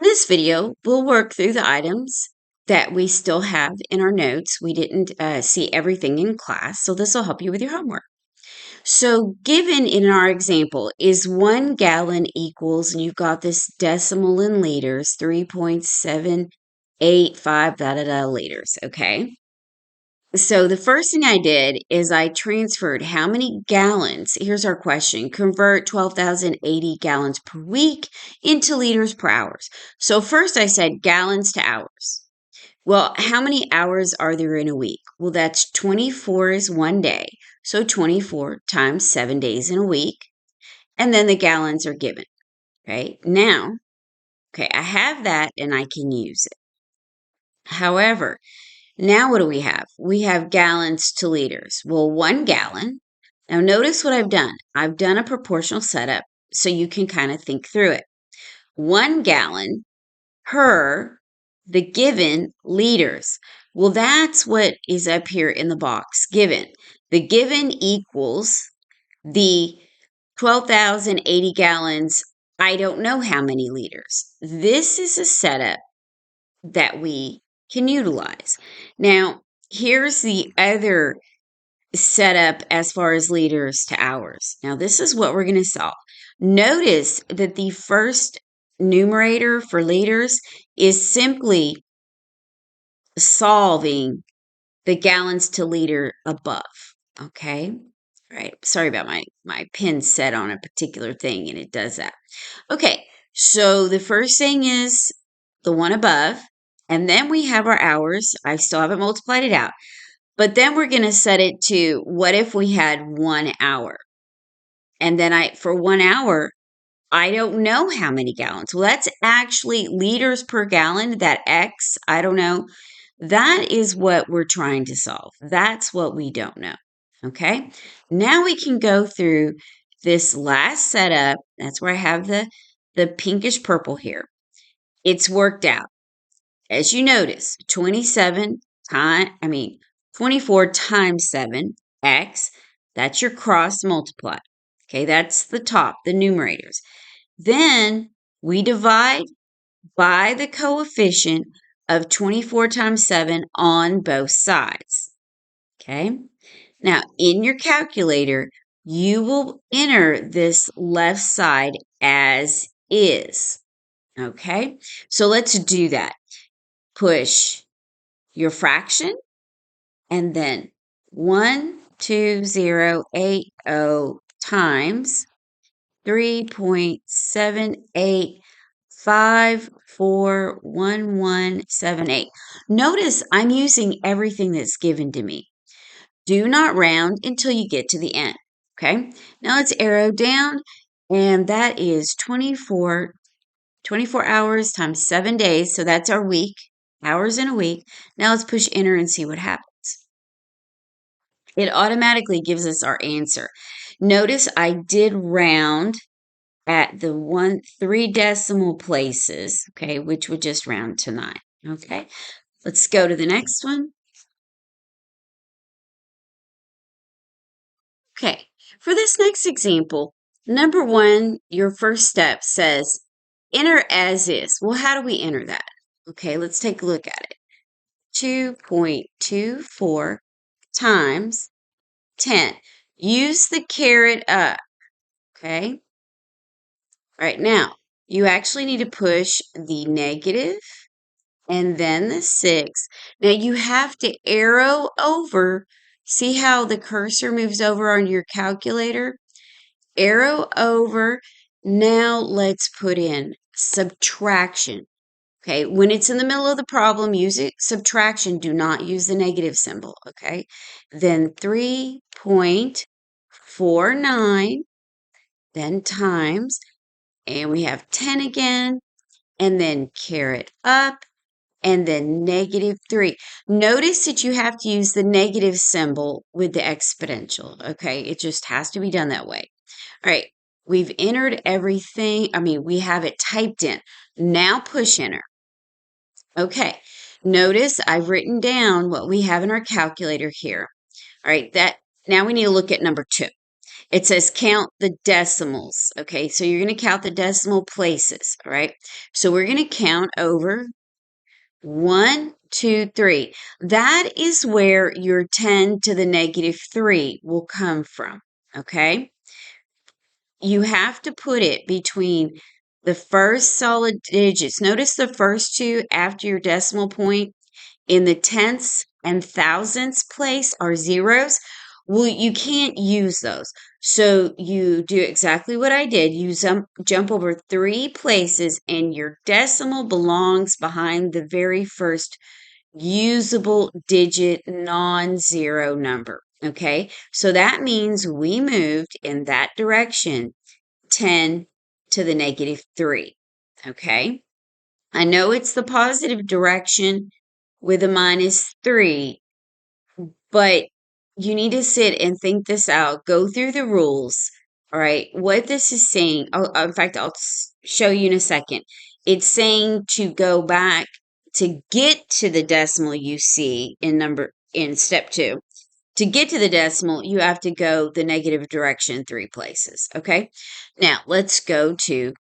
In this video, we'll work through the items that we still have in our notes. We didn't see everything in class, so this will help you with your homework. So given in our example is 1 gallon equals, and you've got this decimal in liters, 3.785 liters, okay? So the first thing I did is I transferred how many gallons, here's our question, convert 12,080 gallons per week into liters per hour. So first I said gallons to hours. Well, how many hours are there in a week? Well, that's 24 is one day. So 24 times 7 days in a week. And then the gallons are given, right? Now, okay, I have that and I can use it. However, now what do we have? We have gallons to liters. Well, 1 gallon. Now notice what I've done. I've done a proportional setup so you can kind of think through it. 1 gallon per the given liters. Well, that's what is up here in the box, given. The given equals the 12,080 gallons. I don't know how many liters. This is a setup that we can utilize. Now, here's the other setup as far as liters to hours. Now, this is what we're going to solve. Notice that the first numerator for liters is simply solving the gallons to liter above. Okay? All right. Sorry about my pen set on a particular thing and it does that. Okay. So the first thing is the one above. And then we have our hours. I still haven't multiplied it out. But then we're going to set it to what if we had 1 hour? And then for 1 hour, I don't know how many gallons. Well, that's actually liters per gallon. That X, I don't know. That is what we're trying to solve. That's what we don't know. Okay. Now we can go through this last setup. That's where I have the pinkish purple here. It's worked out. As you notice, 24 times 7, X, that's your cross multiply. Okay, that's the top, the numerators. Then we divide by the coefficient of 24 times 7 on both sides. Okay, now in your calculator, you will enter this left side as is. Okay, so let's do that. Push your fraction and then 12080 times 3.78541178. Notice I'm using everything that's given to me. Do not round until you get to the end. Okay, now let's arrow down, and that is 24 hours times 7 days. So that's our week, hours in a week. Now let's push enter and see what happens. It automatically gives us our answer. Notice I did round at the 3 decimal places, okay, which would just round to 9. Okay, let's go to the next one. Okay, for this next example, number 1, your first step says enter as is. Well, how do we enter that? Okay, let's take a look at it. 2.24 times 10. Use the caret up, okay? All right, now you actually need to push the negative and then the 6. Now you have to arrow over. See how the cursor moves over on your calculator? Arrow over. Now let's put in subtraction. Okay, when it's in the middle of the problem, use subtraction. Do not use the negative symbol, okay? Then 3.49, then times, and we have 10 again, and then caret up, and then negative 3. Notice that you have to use the negative symbol with the exponential, okay? It just has to be done that way. All right, we've entered everything. We have it typed in. Now push enter. Okay, notice I've written down what we have in our calculator here. All right, now we need to look at number 2. It says count the decimals. Okay, so you're going to count the decimal places. All right, so we're going to count over 1, 2, 3. That is where your 10 to the negative 3 will come from. Okay, you have to put it between the first solid digits. Notice the first two after your decimal point in the tenths and thousandths place are zeros. Well, you can't use those. So you do exactly what I did. You jump over 3 places, and your decimal belongs behind the very first usable digit non-zero number. Okay, so that means we moved in that direction 10 to the negative 3. Okay, I know it's the positive direction with a -3, but you need to sit and think this out, go through the rules. All right, what this is saying, in fact, I'll show you in a second. It's saying to go back to get to the decimal you see in step 2. To get to the decimal, you have to go the negative direction 3 places. Okay, now let's go to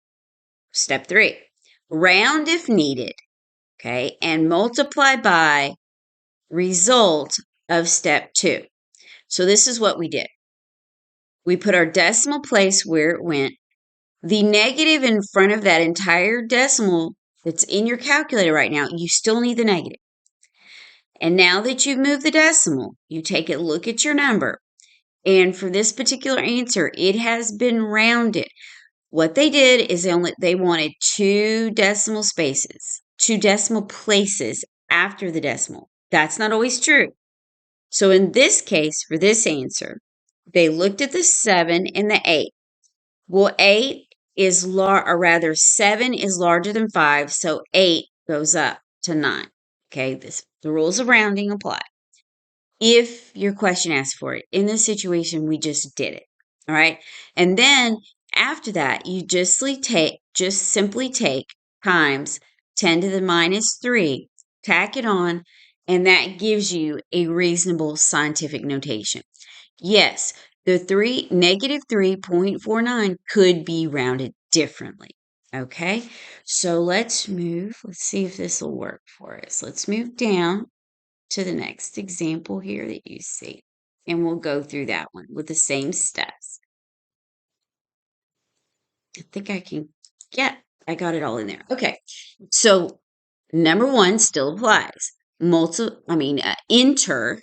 step 3. Round if needed. Okay, and multiply by result of step 2. So this is what we did. We put our decimal place where it went. The negative in front of that entire decimal that's in your calculator right now, you still need the negative. And now that you've moved the decimal, you take a look at your number. And for this particular answer, it has been rounded. What they did is they wanted 2 decimal spaces, 2 decimal places after the decimal. That's not always true. So in this case, for this answer, they looked at the 7 and the 8. Well, 8 is or rather 7 is larger than 5, so 8 goes up to 9. Okay, the rules of rounding apply. If your question asks for it. In this situation, we just did it. All right. And then after that, you just simply take times 10 to the -3, tack it on, and that gives you a reasonable scientific notation. Yes, the -3.49 could be rounded differently. Okay, so let's see if this will work for us. Let's move down to the next example here that you see, and we'll go through that one with the same steps. I think I got it all in there. Okay, so number 1 still applies. Enter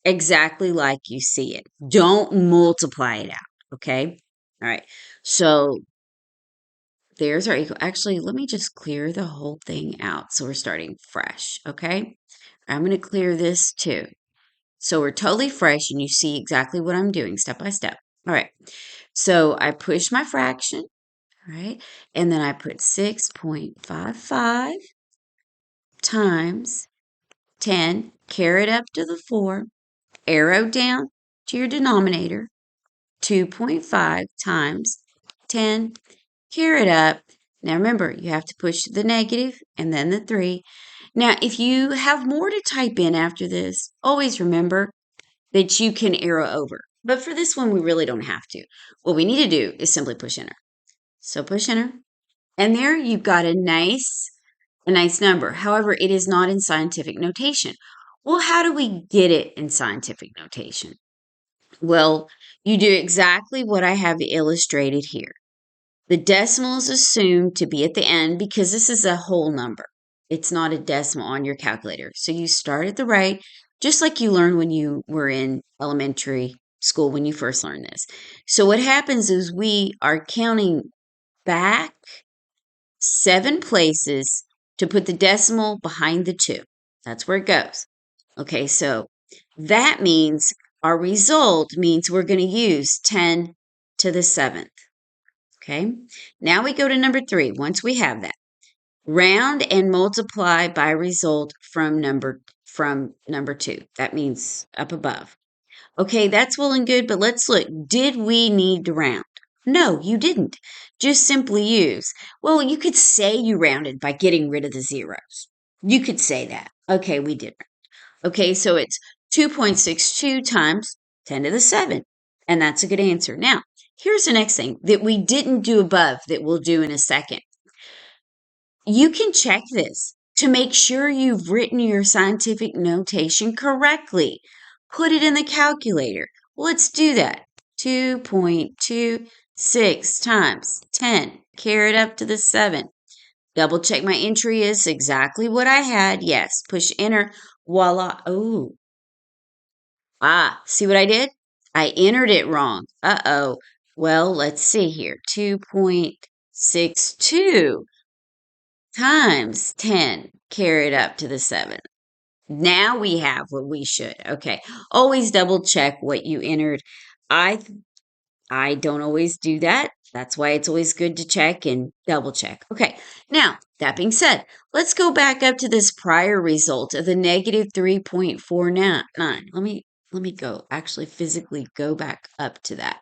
exactly like you see it. Don't multiply it out, okay? All right, so there's our equal. Actually, let me just clear the whole thing out so we're starting fresh, okay? I'm going to clear this too. So we're totally fresh and you see exactly what I'm doing step by step. All right. So I push my fraction, all right? And then I put 6.55 times 10, carry it up to the 4, arrow down to your denominator, 2.5 times 10, carry it up. Now remember, you have to push the negative and then the 3. Now, if you have more to type in after this, always remember that you can arrow over. But for this one, we really don't have to. What we need to do is simply push enter. So push enter. And there you've got a nice number. However, it is not in scientific notation. Well, how do we get it in scientific notation? Well, you do exactly what I have illustrated here. The decimal is assumed to be at the end because this is a whole number. It's not a decimal on your calculator. So you start at the right, just like you learned when you were in elementary school when you first learned this. So what happens is we are counting back 7 places to put the decimal behind the 2. That's where it goes. Okay, so that means our result means we're going to use 10 to the 7th. Okay, now we go to number 3. Once we have that, round and multiply by result from number 2. That means up above. Okay, that's well and good, but let's look. Did we need to round? No, you didn't. Just simply use. Well, you could say you rounded by getting rid of the zeros. You could say that. Okay, we did. Okay, so it's 2.62 times 10 to the 7. And that's a good answer. Now, here's the next thing that we didn't do above that we'll do in a second. You can check this to make sure you've written your scientific notation correctly. Put it in the calculator. Let's do that. 2.26 times 10, carry it up to the 7. Double check my entry is exactly what I had. Yes, push enter. Voila. Oh, see what I did? I entered it wrong. Uh-oh. Well, let's see here. 2.62 times 10, carry it up to the 7. Now we have what we should. Okay. Always double check what you entered. I I don't always do that. That's why it's always good to check and double check. Okay. Now, that being said, let's go back up to this prior result of the negative 3.49. Let me go actually physically go back up to that.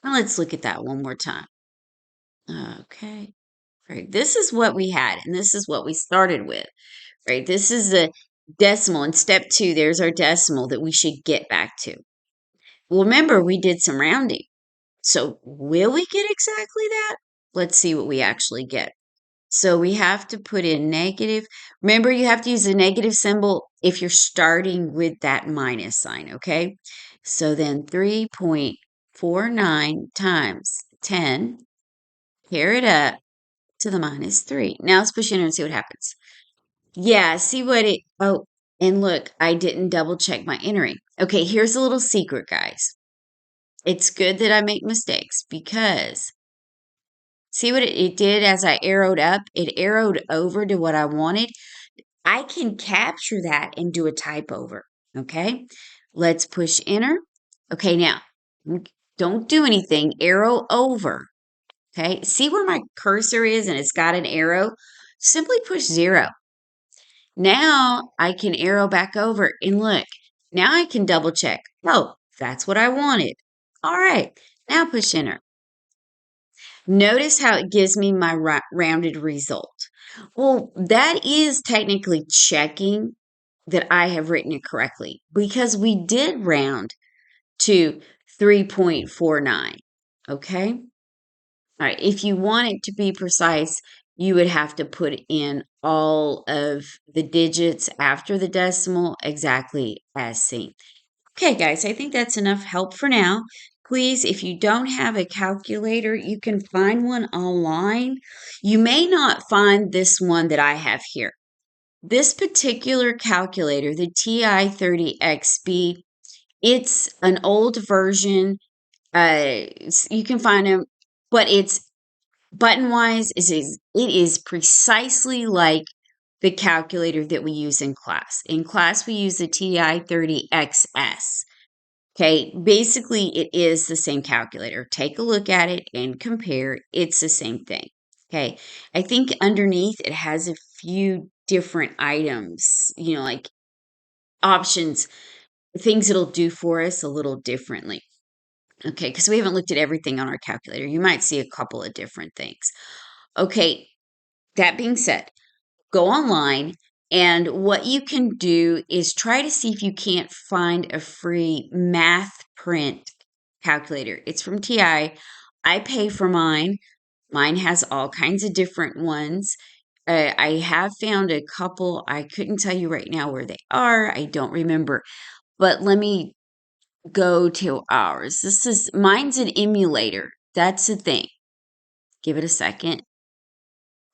Now let's look at that one more time. Okay. Right. This is what we had, and this is what we started with. Right. This is the decimal. In step 2, there's our decimal that we should get back to. Well, remember, we did some rounding. So will we get exactly that? Let's see what we actually get. So we have to put in negative. Remember, you have to use the negative symbol if you're starting with that minus sign, okay? So then 3.49 times 10, carry it up to the minus 3. Now let's push enter and see what happens. Yeah, see what it, oh, and look, I didn't double check my entering. Okay, here's a little secret, guys. It's good that I make mistakes because see what it did as I arrowed up? It arrowed over to what I wanted. I can capture that and do a type over. Okay, let's push enter. Okay, now don't do anything. Arrow over. Okay, see where my cursor is and it's got an arrow? Simply push 0. Now I can arrow back over and look. Now I can double check. Oh, that's what I wanted. All right, now push enter. Notice how it gives me my rounded result. Well, that is technically checking that I have written it correctly because we did round to 3.49. Okay? All right. If you want it to be precise, you would have to put in all of the digits after the decimal exactly as seen. Okay, guys, I think that's enough help for now. Please, if you don't have a calculator, you can find one online. You may not find this one that I have here. This particular calculator, the TI-30XS, it's an old version. You can find them, but it's button-wise, it is precisely like the calculator that we use in class. In class, we use the TI-30XS. Okay, basically it is the same calculator. Take a look at it and compare. It's the same thing. Okay, I think underneath it has a few different items, like options, things it'll do for us a little differently. Okay, because we haven't looked at everything on our calculator. You might see a couple of different things. Okay, that being said, go online, and what you can do is try to see if you can't find a free math print calculator. It's from TI. I pay for mine. Mine has all kinds of different ones. I have found a couple. I couldn't tell you right now where they are. I don't remember. But let me go to ours. Mine's an emulator. That's the thing. Give it a second.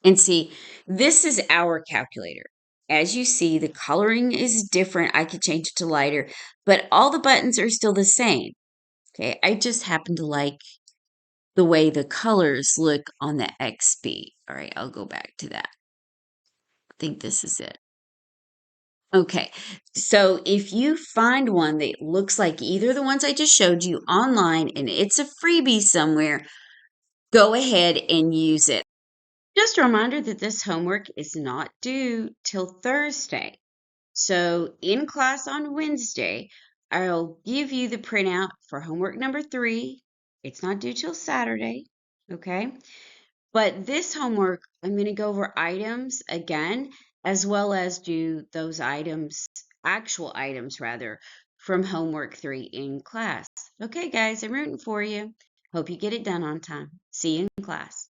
And see, this is our calculator. As you see, the coloring is different. I could change it to lighter, but all the buttons are still the same. Okay, I just happen to like the way the colors look on the XB. All right, I'll go back to that. I think this is it. Okay, so if you find one that looks like either the ones I just showed you online and it's a freebie somewhere, go ahead and use it. Just a reminder that this homework is not due till Thursday. So in class on Wednesday, I'll give you the printout for homework number 3. It's not due till Saturday, okay? But this homework, I'm going to go over items again, as well as do those items, actual items rather, from homework 3 in class. Okay, guys, I'm rooting for you. Hope you get it done on time. See you in class.